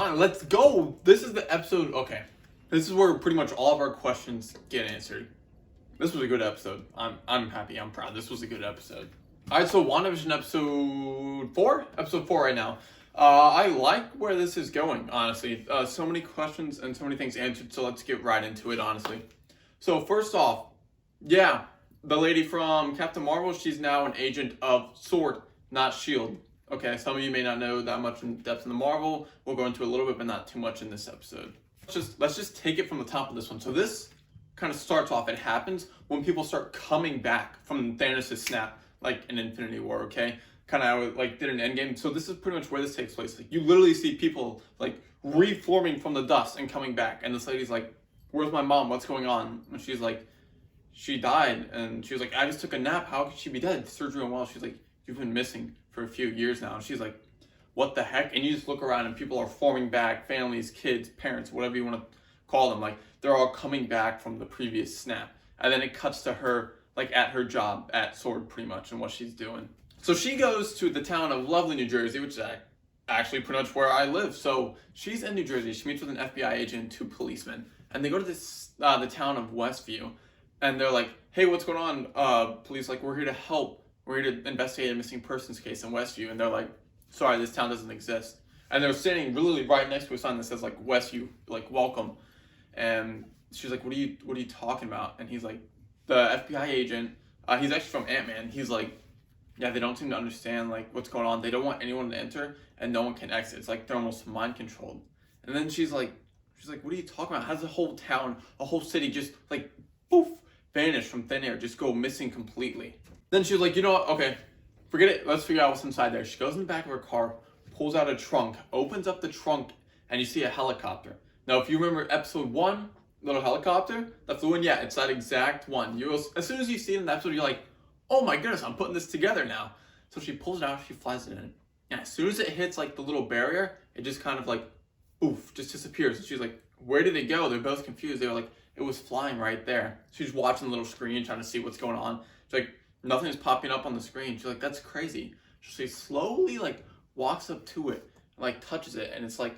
fine. Let's go. This is the episode. Okay. This is where pretty much all of our questions get answered. This was a good episode. I'm happy. I'm proud. This was a good episode. All right, so WandaVision episode 4? Episode 4 right now. I like where this is going, honestly. So many questions and so many things answered, so let's get right into it, honestly. So first off, yeah, the lady from Captain Marvel, she's now an agent of SWORD, not SHIELD. Okay, some of you may not know that much in depth in the Marvel. We'll go into a little bit, but not too much in this episode. Let's just take it from the top of this one. So this kind of starts off, it happens when people start coming back from Thanos' snap, like in Infinity War, okay? Kind of like did an Endgame. So this is pretty much where this takes place. Like, you literally see people like reforming from the dust and coming back. And this lady's like, where's my mom? What's going on? And she's like, she died. And she was like, I just took a nap. How could she be dead? Surgery went well. She's like, you've been missing for a few years now. And she's like, what the heck? And you just look around and people are forming back, families, kids, parents, whatever you want to call them. Like, they're all coming back from the previous snap. And then it cuts to her, like, at her job at SWORD, pretty much, and what she's doing. So she goes to the town of Lovely, New Jersey, which is actually pretty much where I live. So she's in New Jersey. She meets with an FBI agent and 2 policemen. And they go to the town of Westview. And they're like, hey, what's going on? Police, like, we're here to help. We're here to investigate a missing persons case in Westview. And they're like, sorry, this town doesn't exist. And they're standing really right next to a sign that says, like, Westview, like, welcome. And she's like, what are you talking about? And he's like, the FBI agent, he's actually from Ant-Man. He's like, yeah, they don't seem to understand, like, what's going on. They don't want anyone to enter, and no one can exit. It's like they're almost mind controlled. And then she's like, what are you talking about? How's the whole town, a whole city just, like, poof, vanish from thin air, just go missing completely? Then she was like, you know what? Okay, forget it. Let's figure out what's inside there. She goes in the back of her car, pulls out a trunk, opens up the trunk, and you see a helicopter. Now, if you remember episode 1, little helicopter that flew in, yeah, it's that exact one. As soon as you see it in the episode, you're like, oh my goodness, I'm putting this together now. So she pulls it out, she flies it in. And as soon as it hits like the little barrier, it just kind of like, oof, just disappears. And she's like, where did it go? They're both confused. They were like, it was flying right there. She's watching the little screen, trying to see what's going on. She's like, nothing is popping up on the screen. She's like, that's crazy. She slowly like walks up to it, and, like touches it, and it's like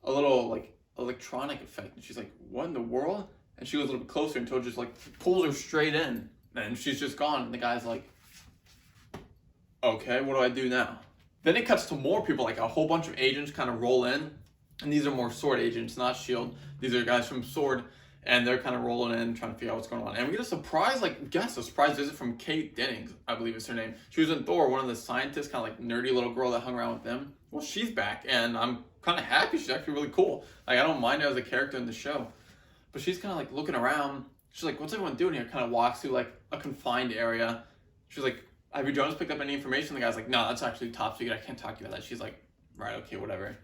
a little like electronic effect. And she's like, what in the world? And she goes a little bit closer until it just like pulls her straight in. And she's just gone. And the guy's like, okay, what do I do now? Then it cuts to more people, like a whole bunch of agents kind of roll in. And these are more SWORD agents, not SHIELD. These are guys from SWORD. And they're kind of rolling in, trying to figure out what's going on. And we get a surprise, a surprise visit from Kate Dennings, I believe is her name. She was in Thor, one of the scientists, kind of like nerdy little girl that hung around with them. Well, she's back. And I'm kind of happy. She's actually really cool. Like, I don't mind her as a character in the show. But she's kind of like looking around. She's like, what's everyone doing here? Kind of walks through like a confined area. She's like, have you Jonas picked up any information? The guy's like, no, that's actually top secret. I can't talk to you about that. She's like, right, okay, whatever.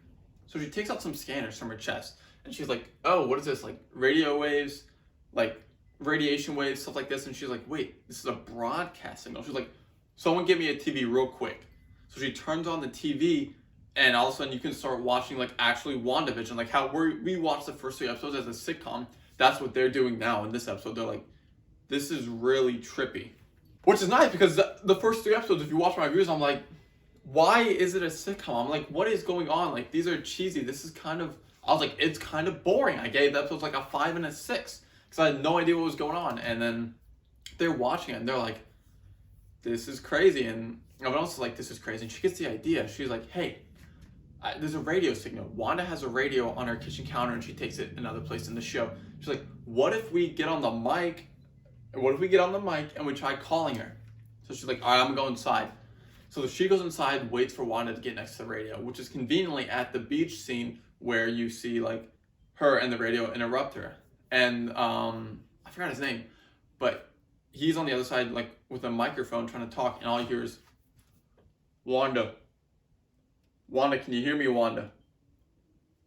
So she takes out some scanners from her chest. And she's like, oh, what is this? Like radio waves, like radiation waves, stuff like this. And she's like, wait, this is a broadcast signal. She's like, someone give me a TV real quick. So she turns on the TV. And all of a sudden you can start watching like actually WandaVision. Like how we watched the first 3 episodes as a sitcom. That's what they're doing now in this episode. They're like, this is really trippy. Which is nice because the first 3 episodes, if you watch my reviews, I'm like, why is it a sitcom? I'm like, what is going on? Like, these are cheesy. This is kind of, I was like, it's kind of boring. I gave the episodes like a 5 and a 6 because I had no idea what was going on. And then they're watching it and they're like, this is crazy. And everyone else is like, this is crazy. And she gets the idea. She's like, hey, there's a radio signal. Wanda has a radio on her kitchen counter and she takes it another place in the show. She's like, what if we get on the mic? What if we get on the mic and we try calling her? So she's like, all right, I'm gonna go inside. So she goes inside, waits for Wanda to get next to the radio, which is conveniently at the beach scene where you see like her and the radio interrupt her. And I forgot his name, but he's on the other side like with a microphone trying to talk, and all you hear is, Wanda. Wanda, can you hear me, Wanda?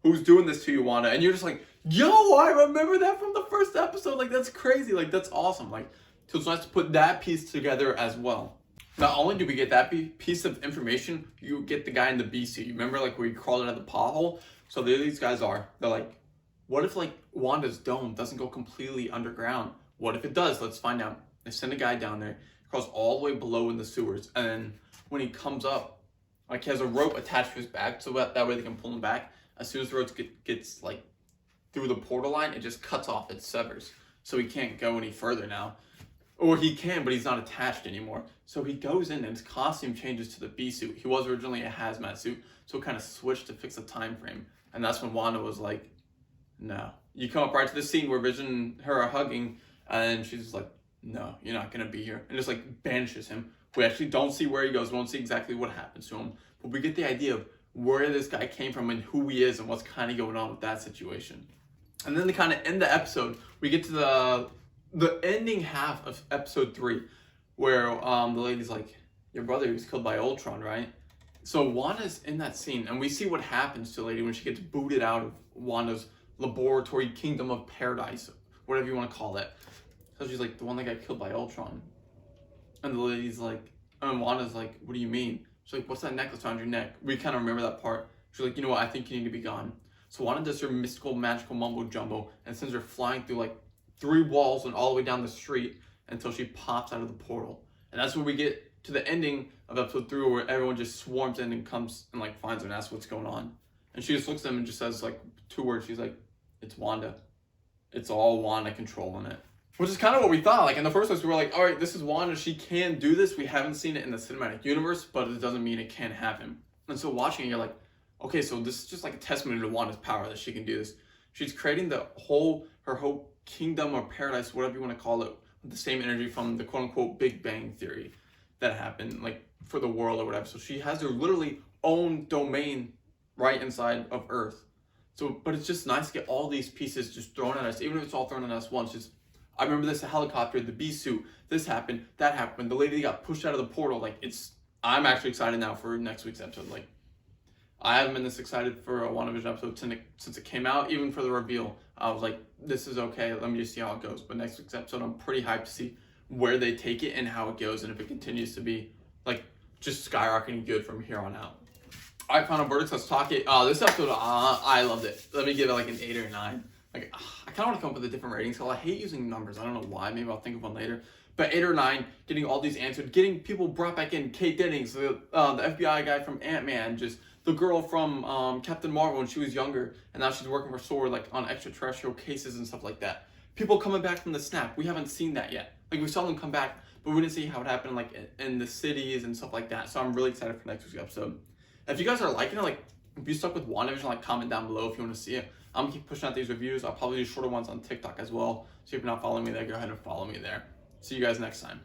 Who's doing this to you, Wanda? And you're just like, yo, I remember that from the first episode. Like, that's crazy. Like, that's awesome. Like, so it's nice to put that piece together as well. Not only do we get that piece of information, you get the guy in the BC. You remember, like, where he crawled out of the pothole? So there these guys are. They're like, what if, like, Wanda's dome doesn't go completely underground? What if it does? Let's find out. They send a guy down there, crawls all the way below in the sewers. And then when he comes up, like, he has a rope attached to his back so that way they can pull him back. as soon as the road gets like through the portal line, it just cuts off, it severs. So he can't go any further now. Or he can, but he's not attached anymore. So he goes in and his costume changes to the bee suit. He was originally a hazmat suit, so it kind of switched to fix the time frame. And that's when Wanda was like, no. You come up right to the scene where Vision and her are hugging, and she's just like, no, you're not gonna be here. And just like banishes him. We actually don't see where he goes, we don't see exactly what happens to him, but we get the idea of where this guy came from and who he is and what's kind of going on with that situation. And then to kind of end the episode, we get to the ending half of episode 3, where the lady's like, your brother was killed by Ultron, right? So Wanda's in that scene, and we see what happens to the lady when she gets booted out of Wanda's laboratory kingdom of paradise, whatever you want to call it. So she's like, the one that got killed by Ultron. And the lady's like, and Wanda's like, what do you mean? She's like, what's that necklace around your neck? We kind of remember that part. She's like, you know what, I think you need to be gone. So Wanda does her mystical, magical mumbo jumbo and sends her flying through like 3 walls and all the way down the street until she pops out of the portal. And that's where we get to the ending of episode 3, where everyone just swarms in and comes and like finds her and asks what's going on. And she just looks at them and just says like 2 words. She's like, it's Wanda. It's all Wanda controlling it. Which is kind of what we thought. Like in the first place, we were like, all right, this is Wanda. She can do this. We haven't seen it in the cinematic universe, but it doesn't mean it can't happen. And so watching it, you're like, okay, so this is just like a testament to Wanda's power that she can do this. She's creating her whole kingdom or paradise, whatever you want to call it, with the same energy from the quote unquote Big Bang Theory that happened, like for the world or whatever. So she has her literally own domain right inside of Earth. So, but it's just nice to get all these pieces just thrown at us, even if it's all thrown at us once. Just, I remember this helicopter, the bee suit, this happened, that happened, the lady got pushed out of the portal. Like I'm actually excited now for next week's episode. Like, I haven't been this excited for a WandaVision episode since it came out, even for the reveal. I was like, this is okay, let me just see how it goes. But next week's episode, I'm pretty hyped to see where they take it and how it goes, and if it continues to be like just skyrocketing good from here on out. All right, final verdicts, let's talk it. This episode, I loved it. Let me give it like an 8 or 9. Like, I kind of want to come up with a different rating scale. I hate using numbers. I don't know why. Maybe I'll think of one later. But 8 or 9, getting all these answered, getting people brought back in. Kate Dennings, the FBI guy from Ant-Man, just the girl from Captain Marvel when she was younger, and now she's working for SWORD, like on extraterrestrial cases and stuff like that. People coming back from the snap. We haven't seen that yet. Like, we saw them come back, but we didn't see how it happened like in the cities and stuff like that. So I'm really excited for next week's episode. If you guys are liking it, like if you stuck with WandaVision, like comment down below if you want to see it. I'm gonna keep pushing out these reviews. I'll probably do shorter ones on TikTok as well. So if you're not following me there, go ahead and follow me there. See you guys next time.